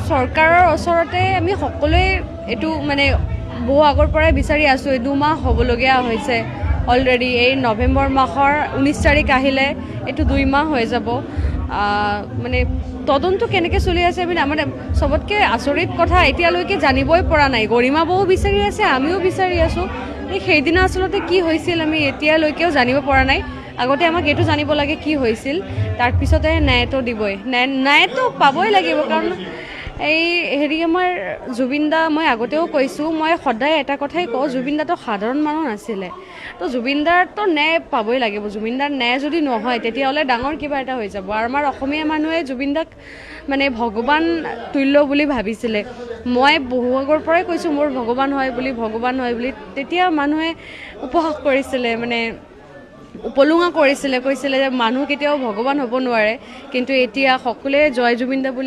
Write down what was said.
চৰকাৰৰ ওচৰতে আমি সকলোৱে এইটো মানে বহু আগৰ পৰাই বিচাৰি আছোঁ। 2 মাহ হ'বলগীয়া হৈছে অলৰেডি। এই নৱেম্বৰ মাহৰ 19 তাৰিখ আহিলে এইটো 2 মাহ হৈ যাব। মানে তদন্ত কেনেকৈ চলি আছে মানে আমাৰ চবতকৈ আচৰিত কথা এতিয়ালৈকে জানিবই পৰা নাই। গৰিমা বৌ বিচাৰি আছে, আমিও বিচাৰি আছোঁ। সেইদিনা আচলতে কি হৈছিল আমি এতিয়ালৈকেও জানিব পৰা নাই। আগতে আমাক এইটো জানিব লাগে কি হৈছিল, তাৰপিছতে ন্যায়টো দিবই। ন্যায়টো পাবই লাগিব, কাৰণ আমাৰ জুবিন দা, মই আগতেও কৈছোঁ, মই সদায় এটা কথাই কওঁ, জুবিন দাটো সাধাৰণ মানুহ নাছিলে। তো জুবিন দাৰতো ন্যায় পাবই লাগিব। জুবিন দাৰ ন্যায় যদি নহয় তেতিয়াহ'লে ডাঙৰ কিবা এটা হৈ যাব। আৰু আমাৰ অসমীয়া মানুহে জুবিন দাক মানে ভগৱান তুল্য বুলি ভাবিছিলে। মই বহু আগৰ পৰাই কৈছোঁ মোৰ ভগৱান হয় বুলি। তেতিয়া মানুহে উপহাস কৰিছিলে, মানে উপলুঙা কৰিছিলে, কৈছিলে যে মানুহ কেতিয়াও ভগৱান হ'ব নোৱাৰে। কিন্তু এতিয়া সকলোৱে জয় জুবিন দা বুলি